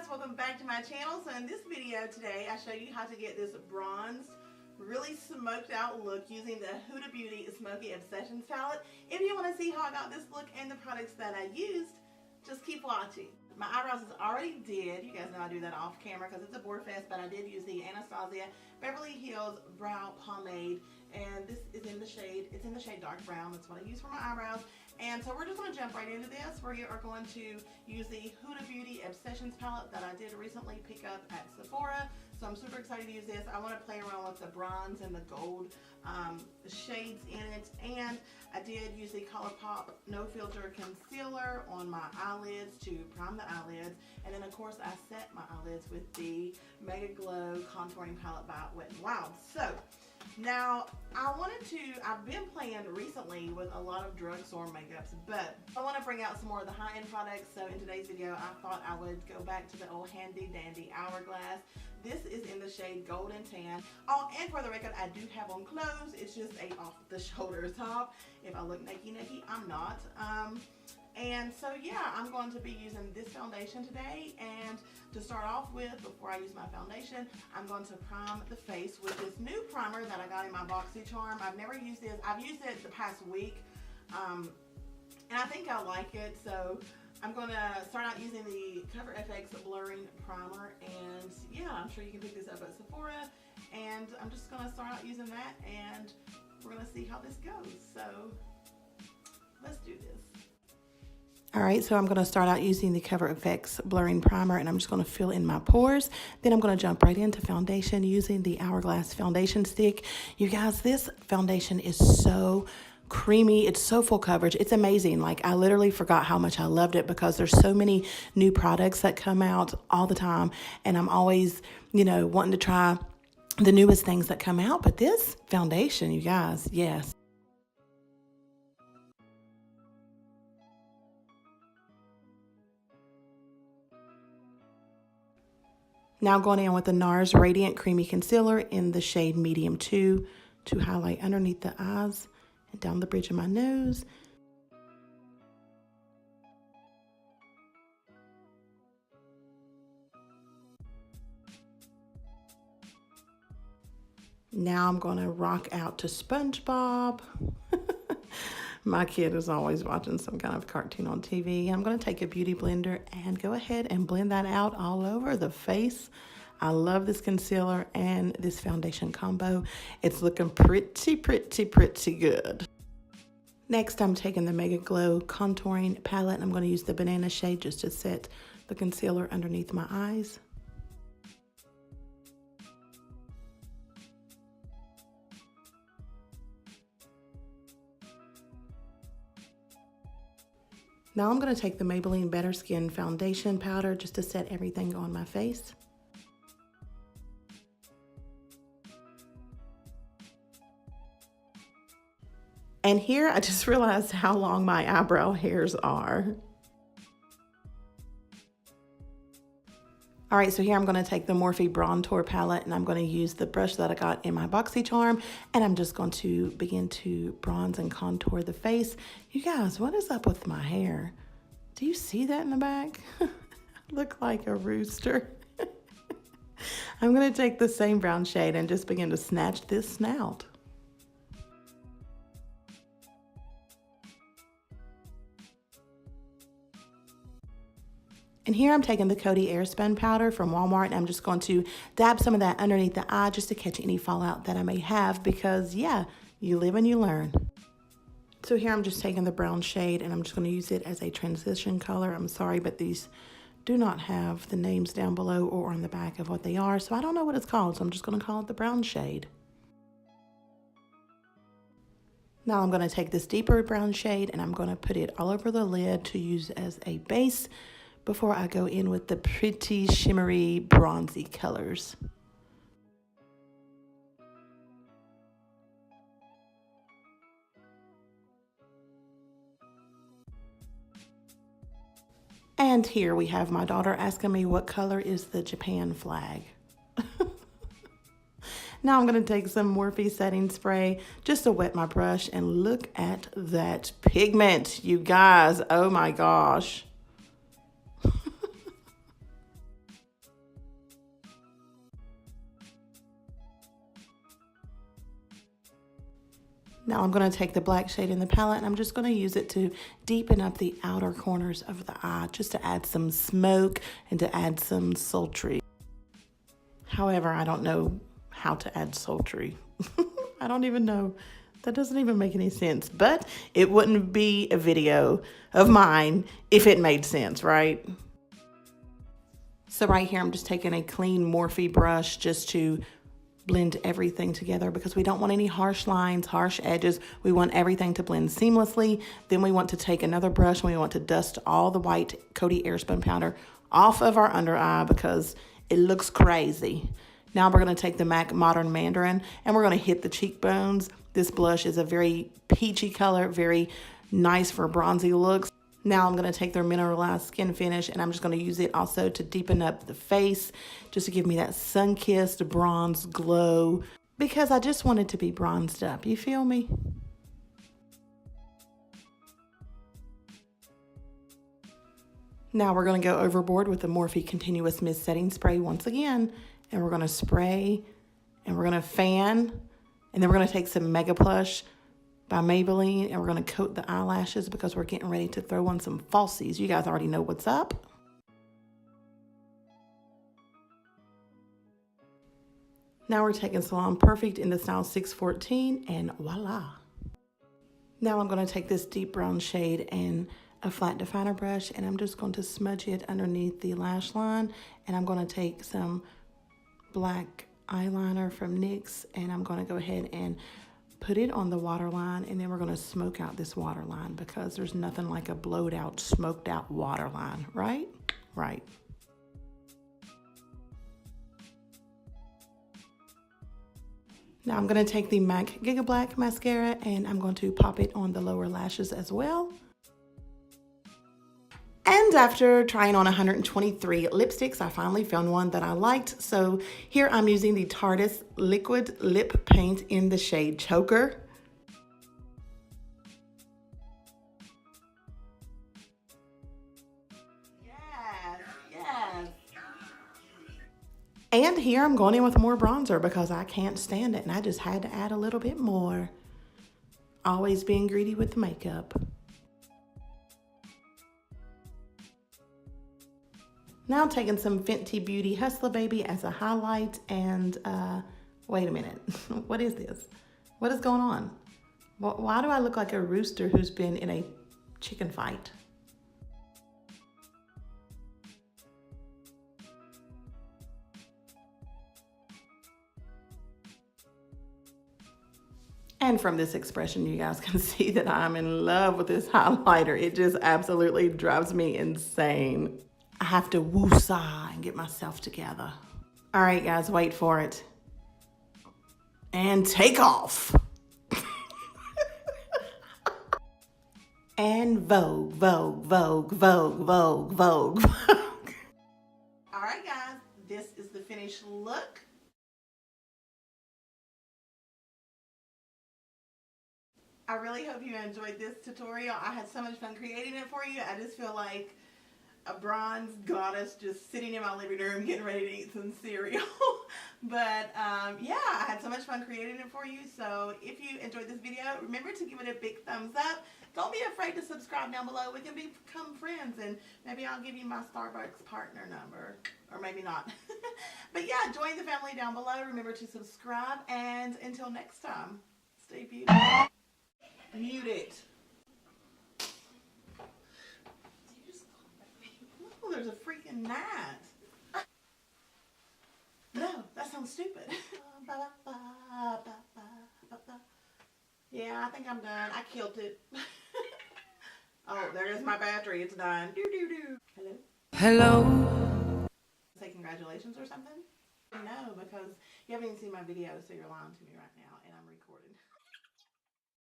welcome back to my channel. So in this video today, I show you how to get this bronzed, really smoked out look using the Huda Beauty Smoky Obsessions palette. If you want to see how I got this look and the products that I used, just keep watching. My eyebrows is already did. You guys know I do that off camera because it's a board fest, but I did use the Anastasia Beverly Hills Brow Pomade, and this is in the shade, it's in the shade dark brown. That's what I use for my eyebrows. And so we're just going to jump right into this. We are going to use the Huda Beauty Obsessions palette that I did recently pick up at Sephora. So I'm super excited to use this. I want to play around with the bronze and the gold shades in it. And I did use the ColourPop No Filter Concealer on my eyelids to prime the eyelids. And then of course I set my eyelids with the Mega Glow Contouring Palette by Wet n Wild. So now, I've been playing recently with a lot of drugstore makeups, but I want to bring out some more of the high-end products. So in today's video, I thought I would go back to the old handy dandy Hourglass. This is in the shade Gold and Tan. Oh, and for the record, I do have on clothes. It's just a off-the-shoulder top. If I look naked, I'm not. And so yeah, I'm going to be using this foundation today, and to start off with, before I use my foundation, I'm going to prime the face with this new primer that I got in my BoxyCharm. I've never used this. I've used it the past week, and I think I like it. So I'm going to start out using the Cover FX Blurring Primer, and yeah, I'm sure you can pick this up at Sephora, and I'm just going to start out using that, and we're going to see how this goes. So let's do this. Alright, so I'm going to start out using the Cover FX Blurring Primer, and I'm just going to fill in my pores. Then I'm going to jump right into foundation using the Hourglass foundation stick. You guys, this foundation is so creamy. It's so full coverage. It's amazing. Like, I literally forgot how much I loved it because there's so many new products that come out all the time, and I'm always, wanting to try the newest things that come out. But this foundation, you guys, yes. Now going in with the NARS Radiant Creamy Concealer in the shade Medium 2 to highlight underneath the eyes and down the bridge of my nose. Now I'm going to rock out to SpongeBob. My kid is always watching some kind of cartoon on TV. I'm going to take a beauty blender and go ahead and blend that out all over the face. I love this concealer and this foundation combo. It's looking pretty good. Next, I'm taking the Mega Glow Contouring Palette, and I'm going to use the banana shade just to set the concealer underneath my eyes. Now I'm going to take the Maybelline Better Skin Foundation Powder just to set everything on my face. And here I just realized how long my eyebrow hairs are. All right, so here I'm going to take the Morphe Bronzer Palette, and I'm going to use the brush that I got in my BoxyCharm, and I'm just going to begin to bronze and contour the face. You guys, what is up with my hair? Do you see that in the back? I look like a rooster. I'm going to take the same brown shade and just begin to snatch this snout. And here I'm taking the Coty Airspun powder from Walmart, and I'm just going to dab some of that underneath the eye just to catch any fallout that I may have, because yeah, you live and you learn. So here I'm just taking the brown shade, and I'm just going to use it as a transition color. I'm sorry, but these do not have the names down below or on the back of what they are, so I don't know what it's called, so I'm just going to call it the brown shade. Now I'm going to take this deeper brown shade, and I'm going to put it all over the lid to use as a base before I go in with the pretty shimmery bronzy colors. And here we have my daughter asking me what color is the Japan flag. Now I'm going to take some Morphe setting spray just to wet my brush, and look at that pigment, you guys. Oh my gosh. Now I'm going to take the black shade in the palette and I'm just going to use it to deepen up the outer corners of the eye, just to add some smoke and to add some sultry. However, I don't know how to add sultry. I don't even know. That doesn't even make any sense, but it wouldn't be a video of mine if it made sense, right? So right here, I'm just taking a clean Morphe brush just to blend everything together because we don't want any harsh lines, harsh edges. We want everything to blend seamlessly. Then we want to take another brush and we want to dust all the white Coty Airspun powder off of our under eye because it looks crazy. Now we're going to take the MAC Modern Mandarin and we're going to hit the cheekbones. This blush is a very peachy color, very nice for bronzy looks. Now I'm going to take their mineralized skin finish and I'm just going to use it also to deepen up the face, just to give me that sun-kissed bronze glow because I just want it to be bronzed up. You feel me? Now we're going to go overboard with the Morphe Continuous Mist Setting Spray once again, and we're going to spray and we're going to fan, and then we're going to take some Mega Plush by Maybelline, and we're going to coat the eyelashes because we're getting ready to throw on some falsies. You guys already know what's up. Now we're taking Salon Perfect in the style 614, and voila. Now I'm going to take this deep brown shade and a flat definer brush, and I'm just going to smudge it underneath the lash line, and I'm going to take some black eyeliner from NYX, and I'm going to go ahead and put it on the waterline, and then we're going to smoke out this waterline because there's nothing like a blowed out, smoked out waterline, right? Right. Now I'm going to take the MAC Giga Black mascara and I'm going to pop it on the lower lashes as well. And after trying on 123 lipsticks, I finally found one that I liked. So here I'm using the Tarte Liquid Lip Paint in the shade Choker. Yes. And here I'm going in with more bronzer because I can't stand it and I just had to add a little bit more. Always being greedy with the makeup. Now I'm taking some Fenty Beauty Hustler Baby as a highlight, and wait a minute, what is this? What is going on? Why do I look like a rooster who's been in a chicken fight? And from this expression, you guys can see that I'm in love with this highlighter. It just absolutely drives me insane. I have to woosah and get myself together. All right, guys, wait for it. And take off. And Vogue, Vogue, Vogue, Vogue, Vogue, Vogue, Vogue. All right, guys, this is the finished look. I really hope you enjoyed this tutorial. I had so much fun creating it for you. I just feel like a bronze goddess just sitting in my living room getting ready to eat some cereal. But yeah, I had so much fun creating it for you. So if you enjoyed this video, remember to give it a big thumbs up. Don't be afraid to subscribe down below. We can become friends, and maybe I'll give you my Starbucks partner number, or maybe not. But yeah, join the family down below. Remember to subscribe, and until next time, stay beautiful. Mute it. Oh, there's a freaking gnat. No, that sounds stupid. Yeah, I think I'm done. I killed it. Oh, there's my battery. It's done. Hello? Hello? Say congratulations or something? No, because you haven't even seen my video, so you're lying to me right now, and I'm recording.